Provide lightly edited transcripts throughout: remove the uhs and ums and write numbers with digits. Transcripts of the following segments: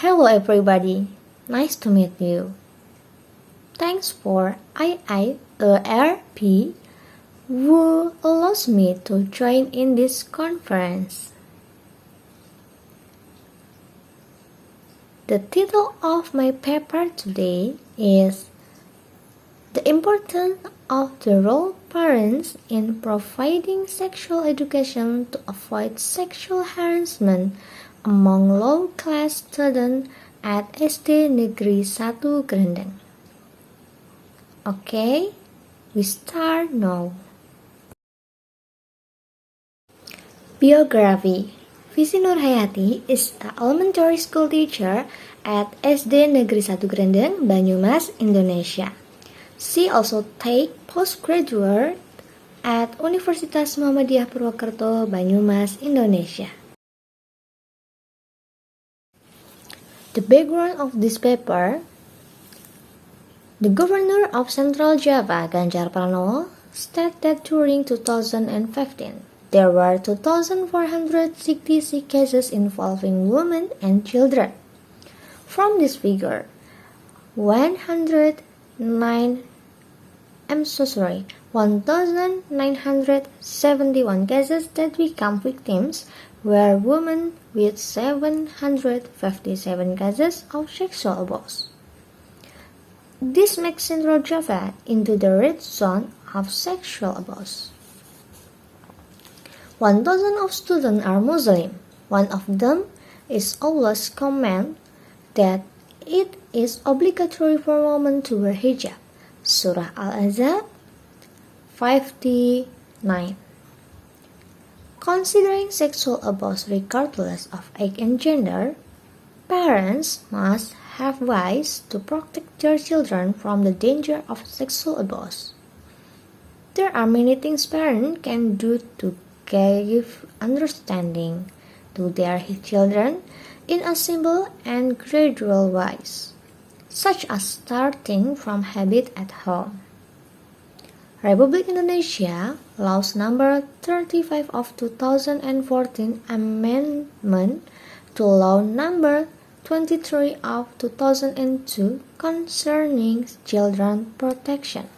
Hello everybody, nice to meet you. Thanks for ICEBTS who allows me to join in this conference. The title of my paper today is The Importance of the Role of Parents in Providing Sexual Education to Avoid Sexual Harassment among low-class students at SD Negeri 1 Grendeng. Okay, we start now. Biography. Visi Nurhayati is an elementary school teacher at SD Negeri 1 Grendeng, Banyumas, Indonesia. She also takes postgraduate at Universitas Muhammadiyah Purwokerto, Banyumas, Indonesia. The background of this paper: the governor of Central Java, Ganjar Pranowo, stated that during 2015, there were 2,466 cases involving women and children. From this figure, 1,971 cases that become victims were women, with 757 cases of sexual abuse. This makes Central Java into the red zone of sexual abuse. 1,000 of students are Muslim. One of them is Allah's command that it is obligatory for women to wear hijab. Surah Al-Ahzab 59. Considering sexual abuse regardless of age and gender, parents must have ways to protect their children from the danger of sexual abuse. There are many things parents can do to give understanding to their children in a simple and gradual ways, such as starting from habit at home. Republik Indonesia Laws Number 35 of 2014 Amendment to Law Number 23 of 2002 concerning children protection.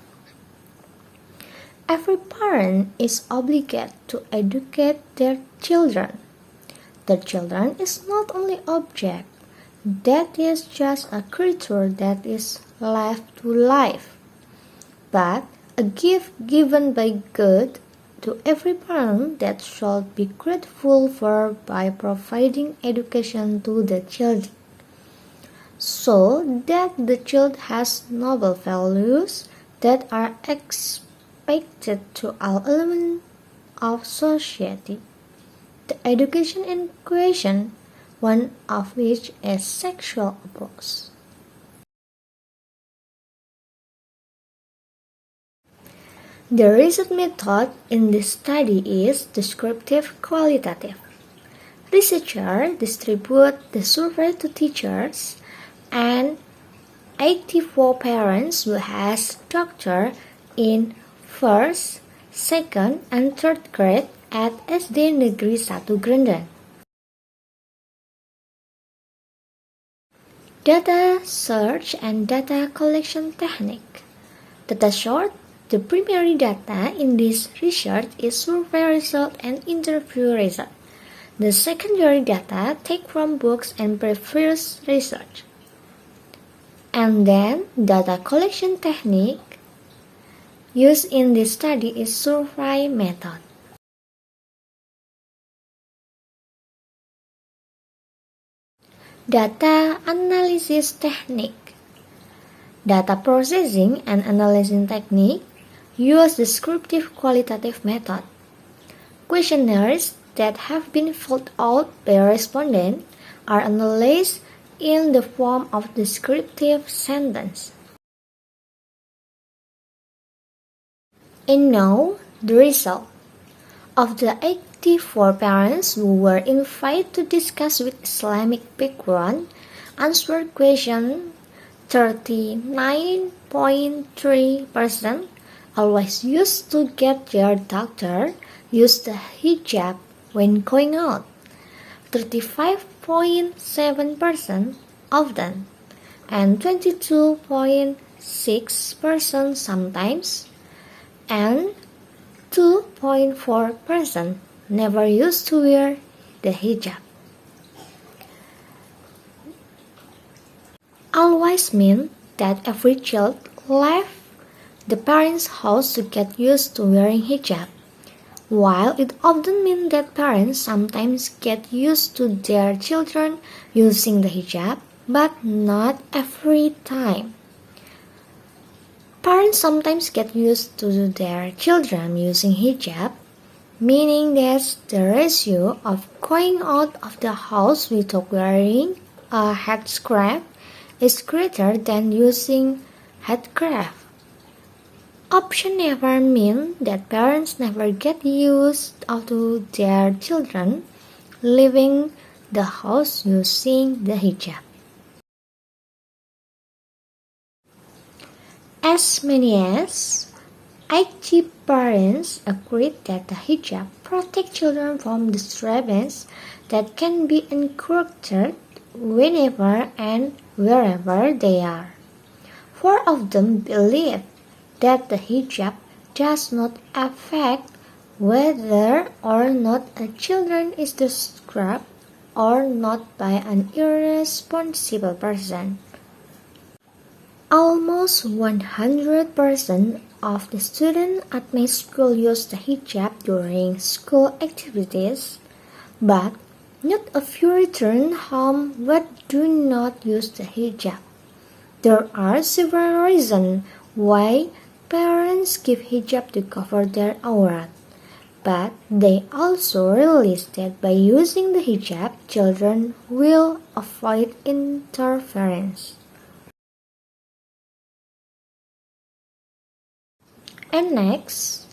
Every parent is obligated to educate their children. The children is not only object, that is just a creature that is left to life, but a gift given by God to every parent that should be grateful for by providing education to the child, so that the child has noble values that are expected to all elements of society. The education in question, one of which is sexual abuse. The research method in this study is descriptive-qualitative. Researchers distribute the survey to teachers and 84 parents who has doctor in first, second, and third grade at SD Negeri 1 Grendeng. Data search and data collection technique. Data sort. The primary data in this research is survey result and interview result. The secondary data take from books and previous research. And then data collection technique used in this study is survey method. Data analysis technique. Data processing and analyzing technique use descriptive qualitative method. Questionnaires that have been filled out by respondents are analyzed in the form of descriptive sentence. And now, the result. Of the 84 parents who were invited to discuss with Islamic background, answered question 39.3% always used to get their doctor use the hijab when going out. 35.7% often, and 22.6% sometimes, and 2.4% never used to wear the hijab. Always mean that every child left the parents' house to get used to wearing hijab, while it often means that parents sometimes get used to their children using the hijab, but not every time. Parents sometimes get used to their children using hijab, meaning that the ratio of going out of the house without wearing a headscarf is greater than using headscarf. Option never mean that parents never get used to their children leaving the house using the hijab. As many as 80 parents agreed that the hijab protects children from disturbance that can be encountered whenever and wherever they are. 4 of them believe that the hijab does not affect whether or not a child is disturbed or not by an irresponsible person. Almost 100% of the students at my school use the hijab during school activities, but not a few return home but do not use the hijab. There are several reasons why parents give hijab to cover their aurat, but they also realize that by using the hijab, children will avoid interference. And next,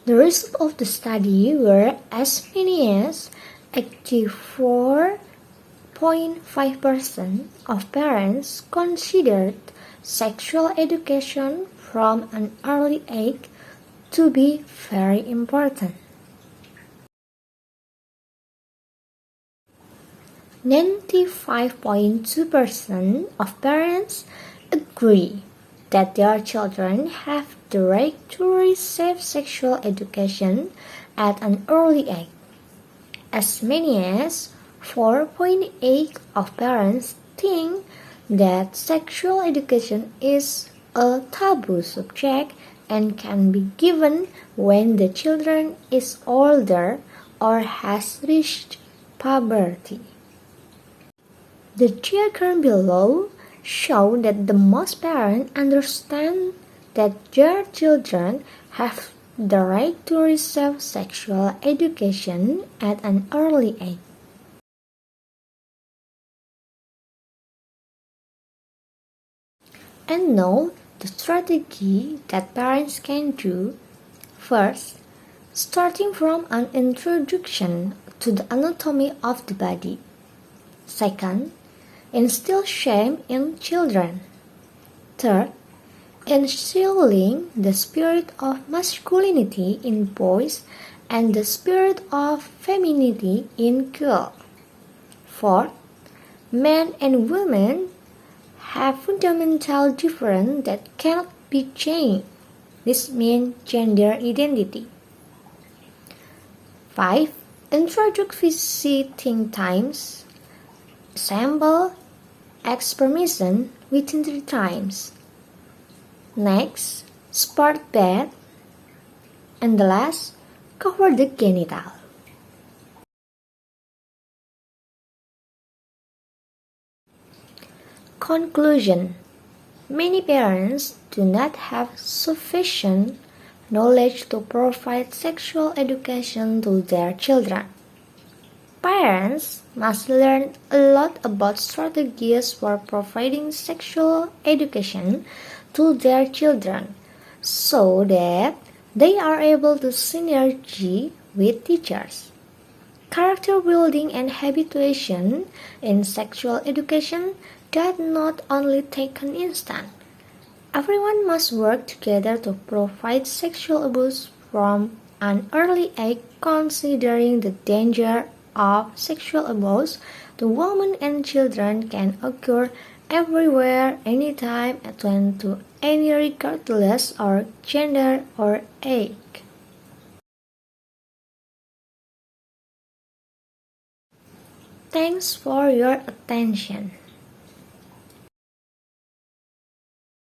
the result of the study were as many as 84.5% of parents considered sexual education from an early age to be very important. 95.2% of parents agree that their children have the right to receive sexual education at an early age. As many as 4.8% of parents think that sexual education is a taboo subject and can be given when the children is older or has reached puberty. The diagram below show that the most parents understand that their children have the right to receive sexual education at an early age. And now, the strategy that parents can do. First, starting from an introduction to the anatomy of the body. Second, instill shame in children. Third, instilling the spirit of masculinity in boys and the spirit of femininity in girls. Fourth, men and women have fundamental differences that cannot be changed. This means gender identity. 5. Introduce visiting times. Sample experiment within 3 times. Next, sport bath. And the last, cover the genital. Conclusion. Many parents do not have sufficient knowledge to provide sexual education to their children. Parents must learn a lot about strategies for providing sexual education to their children so that they are able to synergy with teachers. Character building and habituation in sexual education does not only take an instant. Everyone must work together to provide sexual abuse from an early age, considering the danger of sexual abuse to women and children can occur everywhere, anytime, and to any regardless of gender or age. Thanks for your attention.